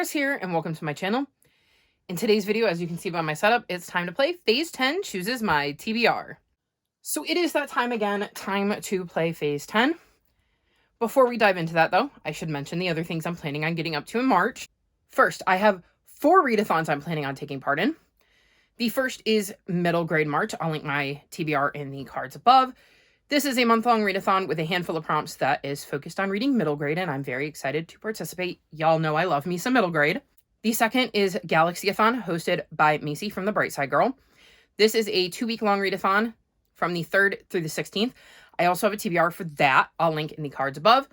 Chris here, and welcome to my channel. In today's video, as you can see by my setup, it's time to play Phase 10 chooses my TBR. So it is that time again, time to play Phase 10. Before we dive into that though, I should mention the other things I'm planning on getting up to in March. First, I have 4 readathons I'm planning on taking part in. The first is Middle Grade March. I'll link my TBR in the cards above. This is a month-long readathon with a handful of prompts that is focused on reading middle grade, and I'm very excited to participate. Y'all know I love me some middle grade. The second is Galaxy-a-thon, hosted by Macy from the Bright Side Girl. This is a 2-week-long readathon from the 3rd through the 16th. I also have a TBR for that. I'll link in the cards above.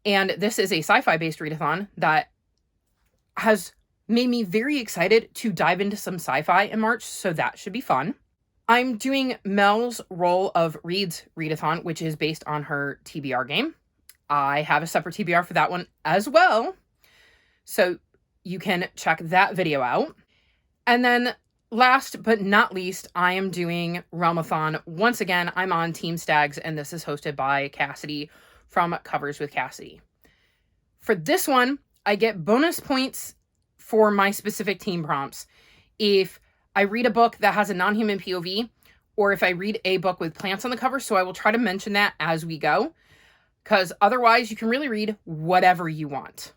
And this is a sci-fi-based readathon that has made me very excited to dive into some sci-fi in March, so that should be fun. I'm doing Mel's Roll of Reads readathon, which is based on her TBR game. I have a separate TBR for that one as well, so you can check that video out. And then last but not least, I am doing Realmathon. Once again, I'm on Team Stags, and this is hosted by Cassidy from Covers with Cassidy. For this one, I get bonus points for my specific team prompts if I read a book that has a non-human POV, or if I read a book with plants on the cover, so I will try to mention that as we go, because otherwise you can really read whatever you want.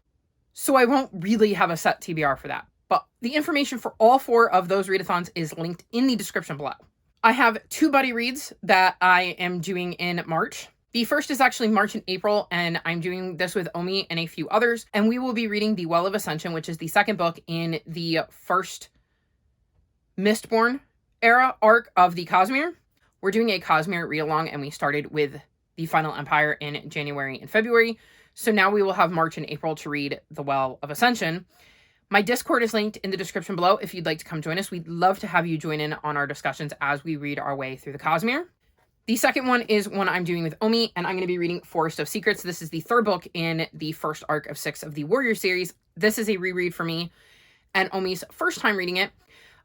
So I won't really have a set TBR for that, but the information for all 4 of those readathons is linked in the description below. I have 2 buddy reads that I am doing in March. The first is actually March and April, and I'm doing this with Omi and a few others, and we will be reading The Well of Ascension, which is the second book in the first Mistborn era arc of the Cosmere. We're doing a Cosmere read-along, and we started with the Final Empire in January and February, so now we will have March and April to read The Well of Ascension. My Discord is linked in the description below if you'd like to come join us. We'd love to have you join in on our discussions as we read our way through the Cosmere. The second one is one I'm doing with Omi, and I'm going to be reading Forest of Secrets. This is the 3rd book in the first arc of 6 of the Warrior series. This is a reread for me and Omi's first time reading it.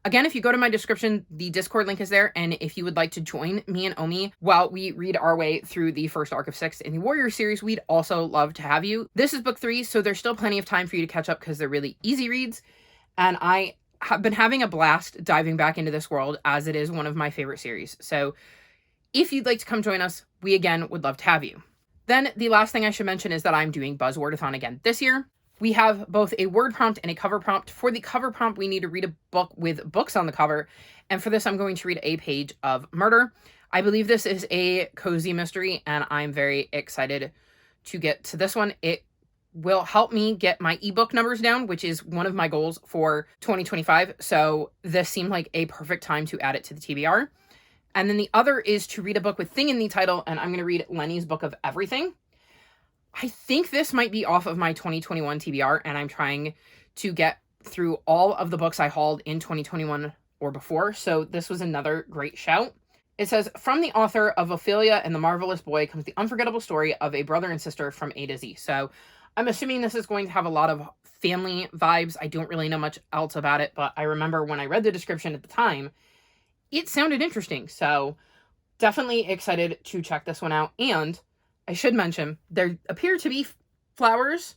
Again, if you go to my description, the Discord link is there, and if you would like to join me and Omi while we read our way through the first arc of 6 in the Warrior series, we'd also love to have you. This is book 3, so there's still plenty of time for you to catch up because they're really easy reads, and I have been having a blast diving back into this world as it is one of my favorite series. So if you'd like to come join us, we again would love to have you. Then the last thing I should mention is that I'm doing Buzzwordathon again this year. We have both a word prompt and a cover prompt. For the cover prompt, we need to read a book with books on the cover. And for this, I'm going to read a page of murder. I believe this is a cozy mystery, and I'm very excited to get to this one. It will help me get my ebook numbers down, which is one of my goals for 2025. So this seemed like a perfect time to add it to the TBR. And then the other is to read a book with thing in the title, and I'm going to read Lenny's Book of Everything. I think this might be off of my 2021 TBR, and I'm trying to get through all of the books I hauled in 2021 or before, so this was another great shout. It says, from the author of Ophelia and the Marvelous Boy comes the unforgettable story of a brother and sister from A to Z. So I'm assuming this is going to have a lot of family vibes. I don't really know much else about it, but I remember when I read the description at the time, it sounded interesting, so definitely excited to check this one out. And I should mention, there appear to be flowers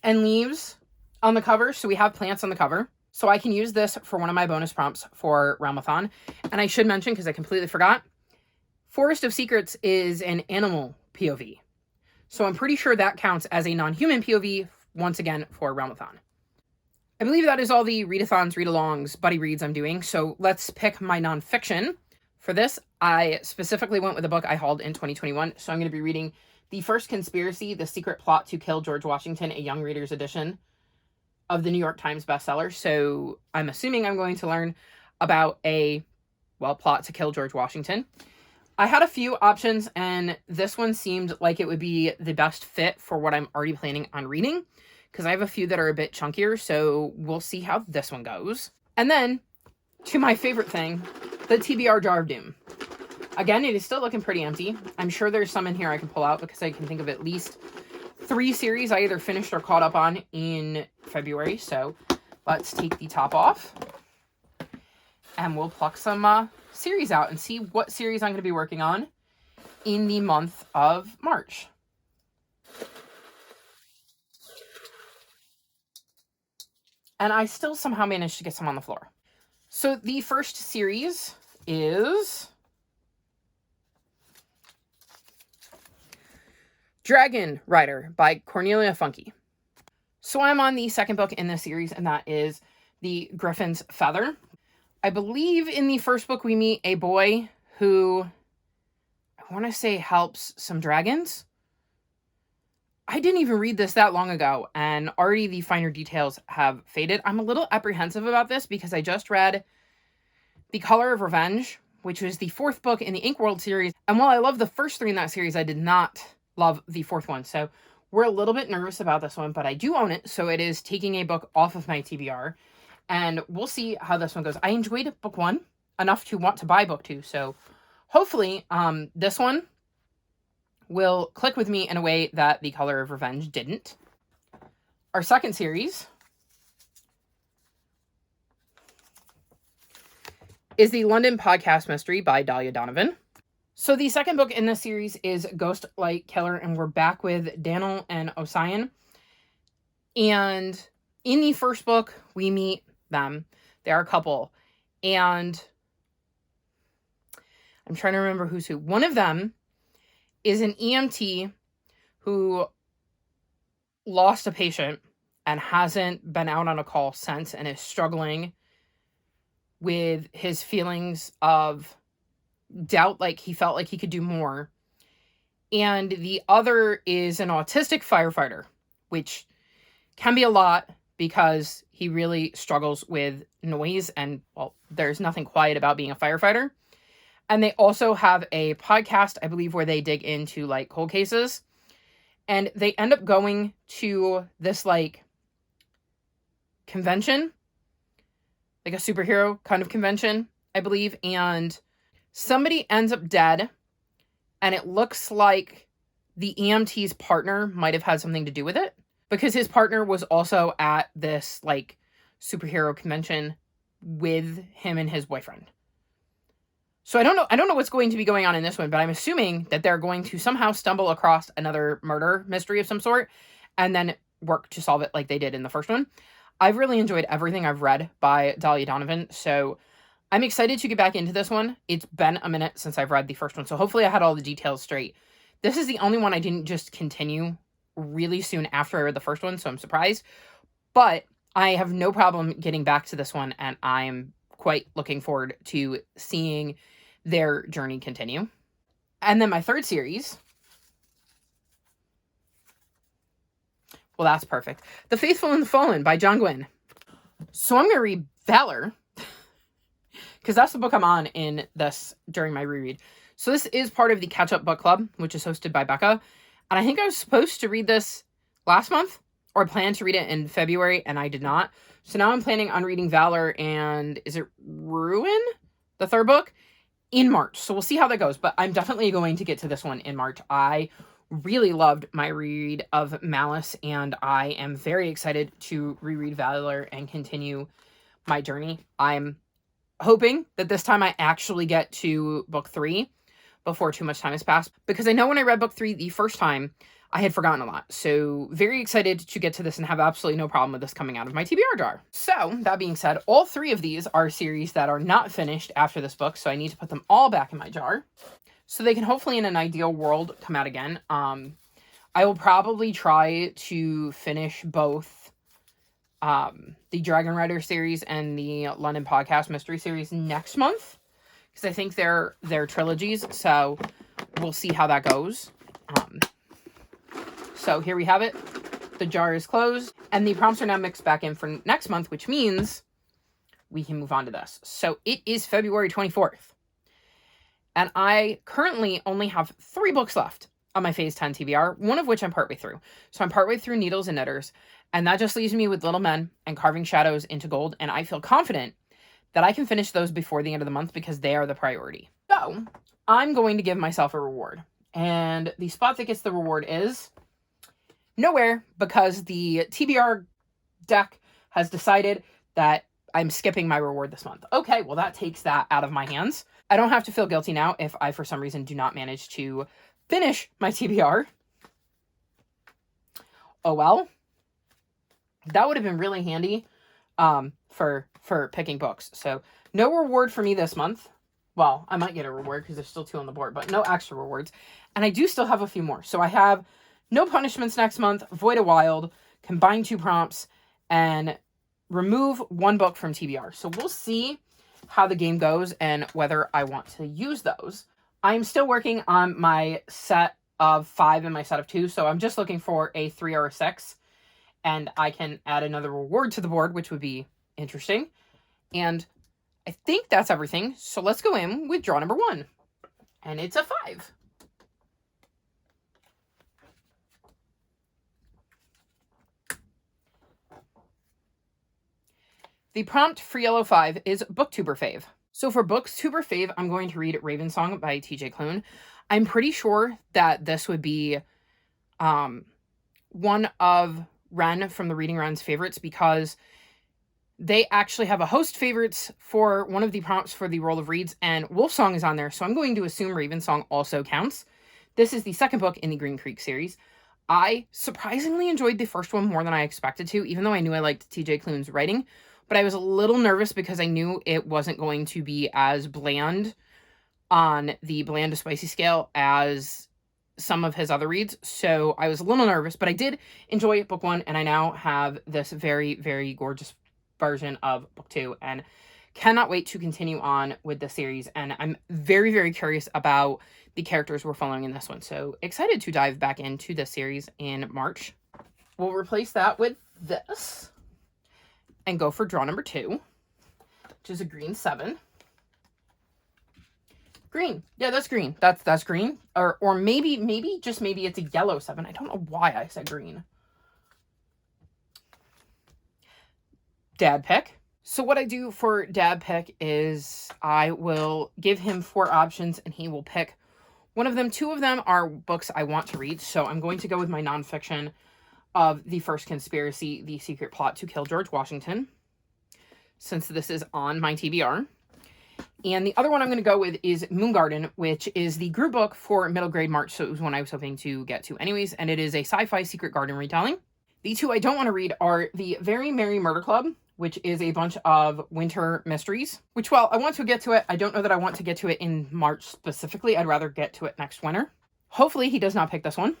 and leaves on the cover, so we have plants on the cover. So I can use this for one of my bonus prompts for Realmathon. And I should mention, because I completely forgot, Forest of Secrets is an animal POV. So I'm pretty sure that counts as a non-human POV, once again, for Realmathon. I believe that is all the readathons, read-alongs, buddy reads I'm doing, so let's pick my nonfiction. For this, I specifically went with a book I hauled in 2021, so I'm going to be reading The First Conspiracy, The Secret Plot to Kill George Washington, a young reader's edition of the New York Times bestseller. So I'm assuming I'm going to learn about a, plot to kill George Washington. I had a few options, and this one seemed like it would be the best fit for what I'm already planning on reading, because I have a few that are a bit chunkier, so we'll see how this one goes. And then, to my favorite thing, the TBR Jar of Doom. Again, it is still looking pretty empty. I'm sure there's some in here I can pull out because I can think of at least 3 series I either finished or caught up on in February. So let's take the top off and we'll pluck some series out and see what series I'm going to be working on in the month of March. and I still somehow managed to get some on the floor. So the first series is Dragon Rider by Cornelia Funke. So I'm on the second book in this series, and that is The Griffin's Feather. I believe in the first book we meet a boy who, I want to say, helps some dragons. I didn't even read this that long ago, and already the finer details have faded. I'm a little apprehensive about this because I just read The Color of Revenge, which was the fourth book in the Inkworld series. And while I love the first three in that series, I did not love the fourth one. So we're a little bit nervous about this one, but I do own it. So it is taking a book off of my TBR. And we'll see how this one goes. I enjoyed book one enough to want to buy book two. So hopefully this one will click with me in a way that The Color of Revenge didn't. Our second series is the London Podcast Mystery by Dahlia Donovan. So the second book in this series is Ghost Light Killer, and we're back with Daniel and Osian. And in the first book, we meet them. They're a couple. And I'm trying to remember who's who. One of them is an EMT who lost a patient and hasn't been out on a call since and is struggling with his feelings of doubt, like he felt like he could do more. And the other is an autistic firefighter, which can be a lot because he really struggles with noise, and, well, there's nothing quiet about being a firefighter. And they also have a podcast, I believe, where they dig into, like, cold cases. And they end up going to this, like, convention, like a superhero kind of convention, I believe. And somebody ends up dead, and it looks like the EMT's partner might have had something to do with it, because his partner was also at this, like, superhero convention with him and his boyfriend. So I don't know what's going to be going on in this one, but I'm assuming that they're going to somehow stumble across another murder mystery of some sort and then work to solve it like they did in the first one. I've really enjoyed everything I've read by Dahlia Donovan, so I'm excited to get back into this one. It's been a minute since I've read the first one, so hopefully I had all the details straight. This is the only one I didn't just continue really soon after I read the first one, so I'm surprised. But I have no problem getting back to this one, and I'm quite looking forward to seeing their journey continue. And then my third series, well, that's perfect. The Faithful and the Fallen by John Gwynne. So I'm going to read Valor, because that's the book I'm on in this during my reread. So this is part of the Catch Up Book Club, which is hosted by Becca. And I think I was supposed to read this last month, or planned to read it in February, and I did not. So now I'm planning on reading Valor and, is it Ruin? The third book? In March. So we'll see how that goes. But I'm definitely going to get to this one in March. I really loved my reread of Malice, and I am very excited to reread Valor and continue my journey. I'm hoping that this time I actually get to book 3 before too much time has passed, because I know when I read book 3 the first time, I had forgotten a lot. So very excited to get to this and have absolutely no problem with this coming out of my TBR jar. So that being said, all 3 of these are series that are not finished after this book, so I need to put them all back in my jar so they can hopefully in an ideal world come out again. I will probably try to finish both the Dragon Rider series and the London Podcast Mystery series next month, because I think they're trilogies, so we'll see how that goes. So here we have it. The jar is closed, and the prompts are now mixed back in for next month, which means we can move on to this. So it is February 24th, and I currently only have 3 books left on my Phase 10 TBR, one of which I'm partway through. So I'm partway through Needles and Knitters, and that just leaves me with Little Men and Carving Shadows into Gold, and I feel confident that I can finish those before the end of the month because they are the priority. So I'm going to give myself a reward, and the spot that gets the reward is nowhere, because the TBR deck has decided that I'm skipping my reward this month. Okay, well, that takes that out of my hands. I don't have to feel guilty now if I, for some reason, do not manage to finish my TBR. Oh, well. That would have been really handy for picking books. So no reward for me this month. Well, I might get a reward because there's still 2 on the board, but no extra rewards. And I do still have a few more. So I have no punishments next month, Void a Wild, combine 2 prompts, and remove 1 book from TBR. So we'll see how the game goes and whether I want to use those. I'm still working on my set of 5 and my set of 2. So I'm just looking for a 3 or a 6. And I can add another reward to the board, which would be interesting. And I think that's everything. So let's go in with draw number 1. And it's a 5. The prompt for yellow 5 is Booktuber Fave. So for Booktuber Fave, I'm going to read Raven Song by TJ Klune. I'm pretty sure that this would be one of Ren from the Reading Ren's favorites, because they actually have a host favorites for one of the prompts for the Roll of Reads, and Wolf Song is on there, so I'm going to assume Raven Song also counts. This is the second book in the Green Creek series. I surprisingly enjoyed the first one more than I expected to, even though I knew I liked TJ Klune's writing, but I was a little nervous because I knew it wasn't going to be as bland on the bland to spicy scale as some of his other reads, so I was a little nervous, but I did enjoy book 1, and I now have this very, very gorgeous version of book 2, and cannot wait to continue on with the series. And I'm very, very curious about the characters we're following in this one, so excited to dive back into this series in March. We'll replace that with this and go for draw number 2, which is a green 7. Green. Yeah, that's green. That's green. Or maybe, just maybe it's a yellow 7. I don't know why I said green. Dad pick. So what I do for dad pick is I will give him 4 options and he will pick one of them. 2 of them are books I want to read. So I'm going to go with my nonfiction of The First Conspiracy, The Secret Plot to Kill George Washington, since this is on my TBR. And the other one I'm going to go with is Moon Garden, which is the group book for middle grade March. So it was one I was hoping to get to anyways. And it is a sci-fi secret garden retelling. The 2 I don't want to read are The Very Merry Murder Club, which is a bunch of winter mysteries, which, while I want to get to it, I don't know that I want to get to it in March specifically. I'd rather get to it next winter. Hopefully he does not pick this one.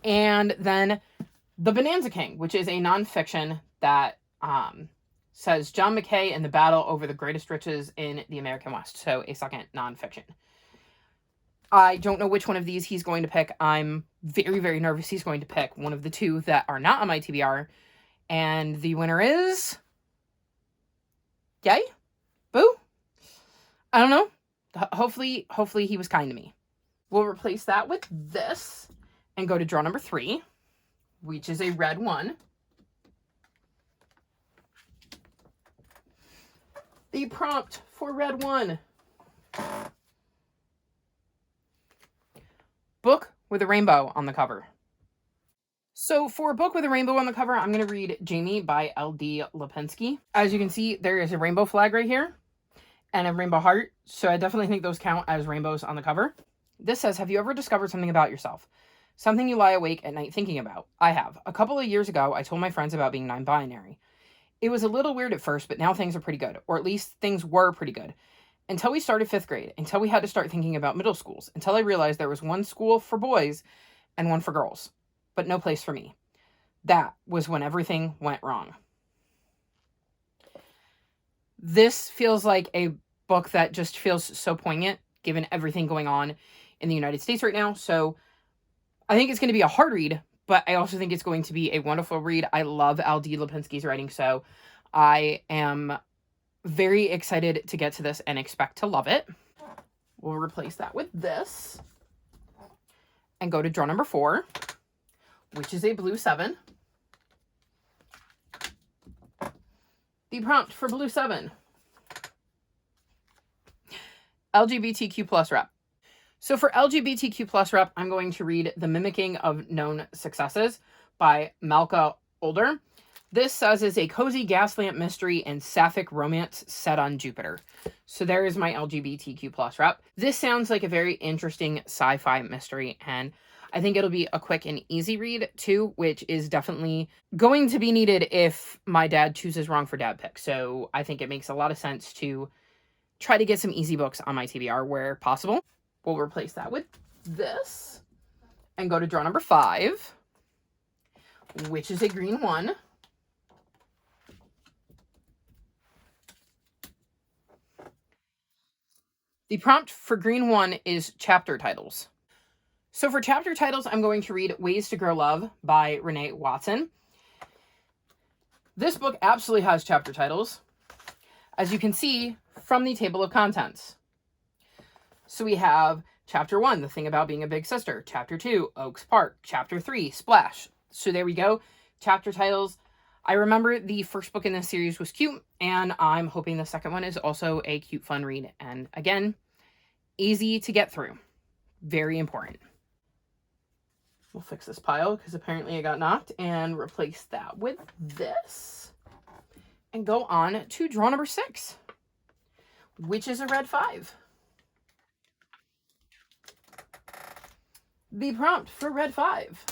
And then The Bonanza King, which is a nonfiction that says John McKay and the battle over the greatest riches in the American West. So a second nonfiction. I don't know which one of these he's going to pick. I'm very, very nervous he's going to pick one of the 2 that are not on my TBR. And the winner is... Yay? Boo? I don't know. Hopefully he was kind to me. We'll replace that with this and go to draw number 3, which is a red 1. The prompt for red 1. Book with a rainbow on the cover. So for a book with a rainbow on the cover, I'm going to read Jamie by L.D. Lipinski. As you can see, there is a rainbow flag right here and a rainbow heart. So I definitely think those count as rainbows on the cover. This says, have you ever discovered something about yourself? Something you lie awake at night thinking about? I have. A couple of years ago, I told my friends about being non-binary. It was a little weird at first, but now things are pretty good. Or at least things were pretty good. Until we started 5th grade. Until we had to start thinking about middle schools. Until I realized there was one school for boys and one for girls. But no place for me. That was when everything went wrong. This feels like a book that just feels so poignant, given everything going on in the United States right now. So I think it's going to be a hard read, but I also think it's going to be a wonderful read. I love L.D. Lipinski's writing, so I am very excited to get to this and expect to love it. We'll replace that with this and go to draw number 4, which is a blue 7. The prompt for blue 7. LGBTQ plus rep. So for LGBTQ plus rep, I'm going to read The Mimicking of Known Successes by Malka Older. This says is a cozy gaslamp mystery and sapphic romance set on Jupiter. So there is my LGBTQ plus rep. This sounds like a very interesting sci-fi mystery, and I think it'll be a quick and easy read too, which is definitely going to be needed if my dad chooses wrong for dad pick. So I think it makes a lot of sense to try to get some easy books on my TBR where possible. We'll replace that with this and go to draw number 5, which is a green 1. The prompt for green 1 is chapter titles. So for chapter titles, I'm going to read Ways to Grow Love by Renee Watson. This book absolutely has chapter titles, as you can see from the table of contents. So we have Chapter 1, The Thing About Being a Big Sister. Chapter 2, Oaks Park. Chapter 3, Splash. So there we go. Chapter titles. I remember the first book in this series was cute, and I'm hoping the second one is also a cute, fun read. And again, easy to get through. Very important. We'll fix this pile because apparently it got knocked, and replace that with this. And go on to draw number 6, which is a red 5. The prompt for red 5.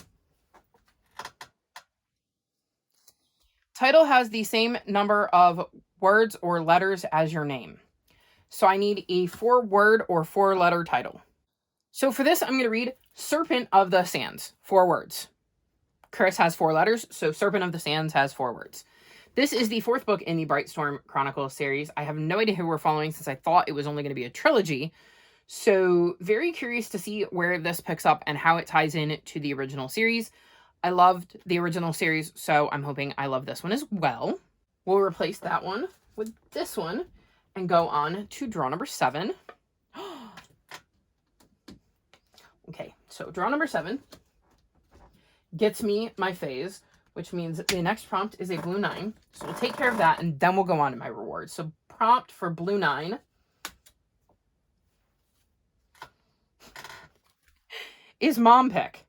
Title has the same number of words or letters as your name. So I need a 4-word or 4-letter title. So for this, I'm going to read Serpent of the Sands, 4 words. Chris has 4 letters, so Serpent of the Sands has 4 words. This is the 4th book in the Brightstorm Chronicles series. I have no idea who we're following since I thought it was only going to be a trilogy. So very curious to see where this picks up and how it ties in to the original series. I loved the original series, so I'm hoping I love this one as well. We'll replace that one with this one and go on to draw number 7. Okay, so draw number 7 gets me my phase, which means the next prompt is a blue 9. So we'll take care of that, and then we'll go on to my rewards. So prompt for blue 9 is mom pick.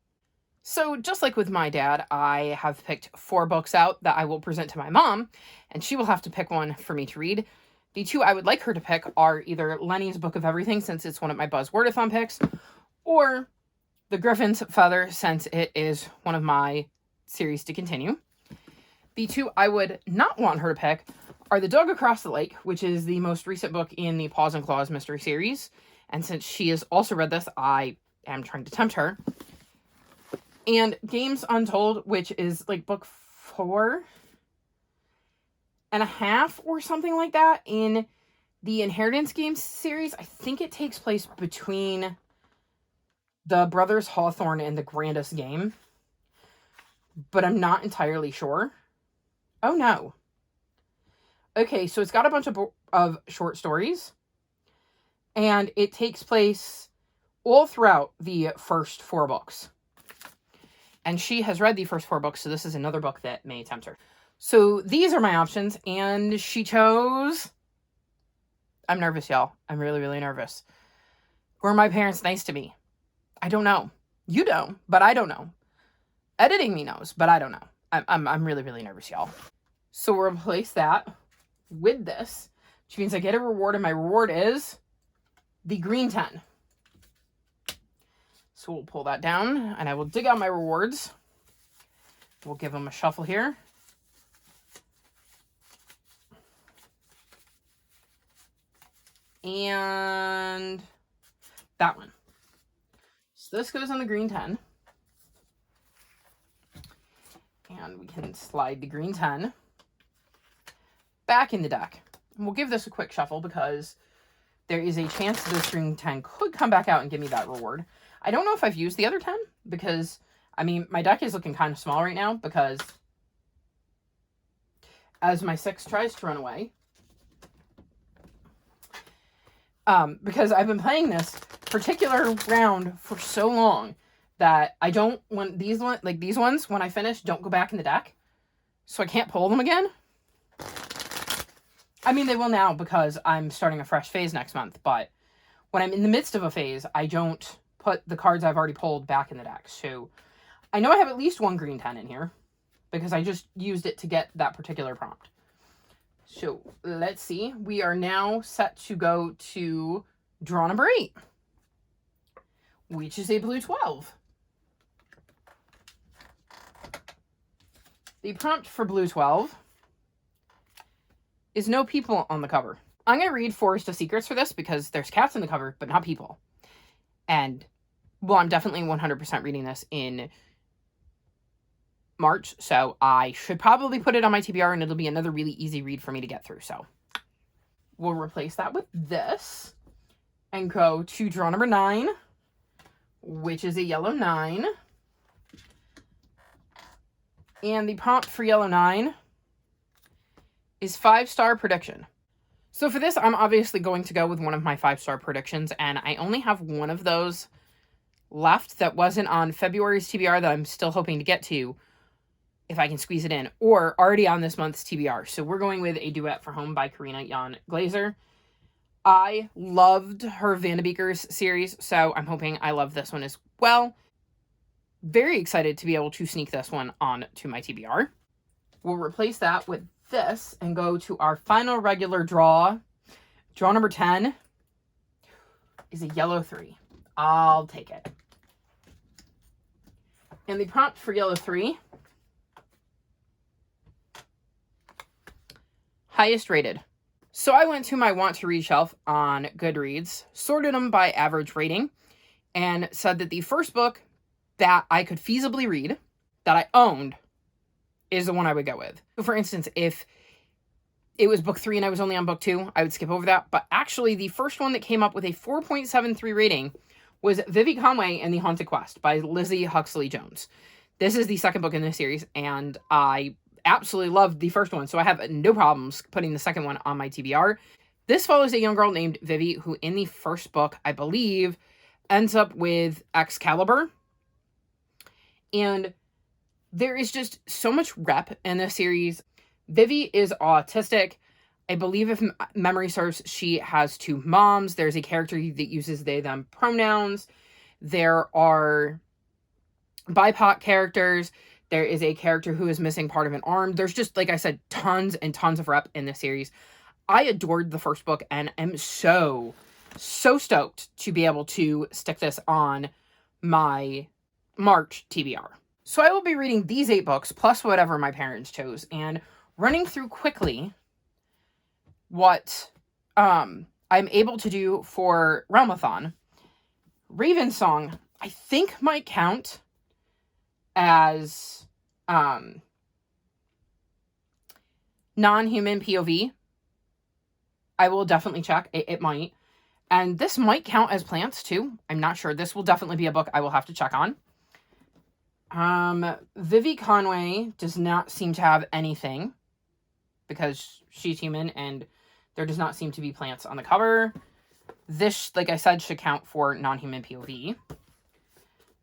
So just like with my dad, I have picked 4 books out that I will present to my mom, and she will have to pick one for me to read. The 2 I would like her to pick are either Lenny's Book of Everything, since it's one of my Buzz Wordathon picks, or The Griffin's Feather, since it is one of my series to continue. The 2 I would not want her to pick are The Dog Across the Lake, which is the most recent book in the Paws and Claws mystery series. And since she has also read this, I am trying to tempt her. And Games Untold, which is like book 4.5 or something like that in the Inheritance Games series. I think it takes place between the Brothers Hawthorne and The Grandest Game, but I'm not entirely sure. Oh no. Okay, so it's got a bunch of short stories, and it takes place all throughout the first 4 books. And she has read the first 4 books, so this is another book that may tempt her. So these are my options, and she chose... I'm nervous, y'all. I'm really, really nervous. Were my parents nice to me? I don't know. You don't, but I don't know. Editing me knows, but I don't know. I'm really, really nervous, y'all. So we'll replace that with this, which means I get a reward, and my reward is the green 10. So we'll pull that down, and I will dig out my rewards. We'll give them a shuffle here. And that one. So this goes on the green 10. And we can slide the green 10 back in the deck. And we'll give this a quick shuffle because there is a chance this green 10 could come back out and give me that reward. I don't know if I've used the other 10 because, I mean, my deck is looking kind of small right now because as my 6 tries to run away, because I've been playing this particular round for so long that I don't want these ones, when I finish, don't go back in the deck. So I can't pull them again. I mean, they will now because I'm starting a fresh phase next month, but when I'm in the midst of a phase, I don't put the cards I've already pulled back in the deck. So I know I have at least 1 green 10 in here because I just used it to get that particular prompt. So let's see. We are now set to go to draw number 8, which is a blue 12. The prompt for Blue 12 is no people on the cover. I'm going to read Forest of Secrets for this because there's cats in the cover, but not people. And, well, I'm definitely 100% reading this in March, so I should probably put it on my TBR, and it'll be another really easy read for me to get through. So we'll replace that with this and go to draw number 9, which is a yellow 9. And the prompt for yellow 9 is 5-star prediction. So for this, I'm obviously going to go with one of my 5-star predictions, and I only have one of those left that wasn't on February's TBR that I'm still hoping to get to, if I can squeeze it in, or already on this month's TBR. So we're going with A Duet for Home by Karina Jan Glazer. I loved her Vandebeekers series, so I'm hoping I love this one as well. Very excited to be able to sneak this one on to my TBR. We'll replace that with this and go to our final regular draw. Draw number 10 is a yellow 3. I'll take it. And the prompt for yellow 3, highest rated. So I went to my want to read shelf on Goodreads, sorted them by average rating, and said that the first book that I could feasibly read, that I owned, is the one I would go with. So for instance, if it was book 3 and I was only on book 2, I would skip over that. But actually, the first one that came up with a 4.73 rating was Vivi Conway and the Haunted Quest by Lizzie Huxley Jones. This is the second book in this series, and I absolutely loved the first one, so I have no problems putting the second one on my TBR. This follows a young girl named Vivi, who in the first book, I believe, ends up with Excalibur. And there is just so much rep in this series. Vivi is autistic. I believe, if memory serves, she has 2 moms. There's a character that uses they, them pronouns. There are BIPOC characters. There is a character who is missing part of an arm. There's just, like I said, tons and tons of rep in this series. I adored the first book and am so stoked to be able to stick this on my March TBR. So I will be reading these 8 books plus whatever my parents chose and running through quickly what I'm able to do for Realmathon. Raven Song, I think, might count as non-human POV. I will definitely check. It might. And this might count as plants too. I'm not sure. This will definitely be a book I will have to check on. Vivi Conway does not seem to have anything because she's human and there does not seem to be plants on the cover. This, like I said, should count for non-human POV.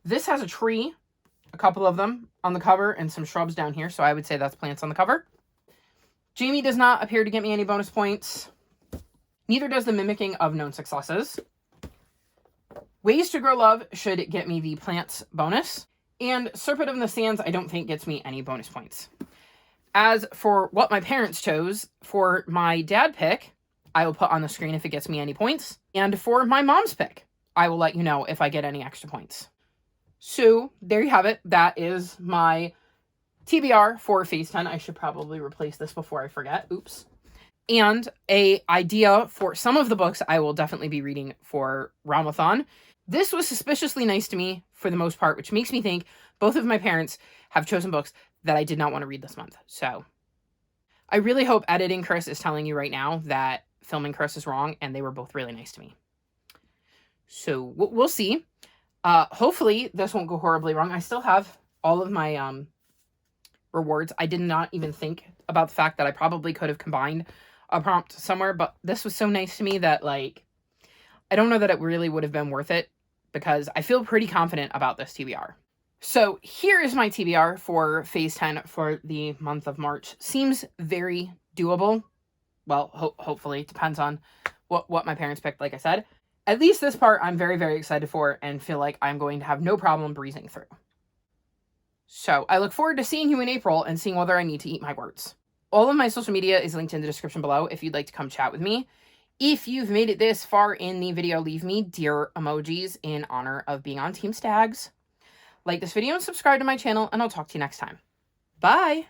This has a tree, a couple of them on the cover, and some shrubs down here, so I would say that's plants on the cover. Jamie does not appear to get me any bonus points. Neither does the mimicking of known successes. Ways to Grow Love should get me the plants bonus. And Serpent of the Sands, I don't think gets me any bonus points. As for what my parents chose, for my dad pick, I will put on the screen if it gets me any points. And for my mom's pick, I will let you know if I get any extra points. So there you have it. That is my TBR for Phase 10. I should probably replace this before I forget. Oops. And an idea for some of the books I will definitely be reading for Realmathon. This was suspiciously nice to me for the most part, which makes me think both of my parents have chosen books that I did not want to read this month. So I really hope editing Chris is telling you right now that filming Chris is wrong, and they were both really nice to me. So we'll see. Hopefully this won't go horribly wrong. I still have all of my rewards. I did not even think about the fact that I probably could have combined a prompt somewhere, but this was so nice to me that, like, I don't know that it really would have been worth it because I feel pretty confident about this TBR. So here is my TBR for Phase 10 for the month of March. Seems very doable. Well, hopefully. Depends on what my parents picked, like I said. At least this part I'm very, very excited for and feel like I'm going to have no problem breezing through. So I look forward to seeing you in April and seeing whether I need to eat my words. All of my social media is linked in the description below if you'd like to come chat with me. If you've made it this far in the video, leave me dear emojis in honor of being on Team Stags. Like this video and subscribe to my channel, and I'll talk to you next time. Bye!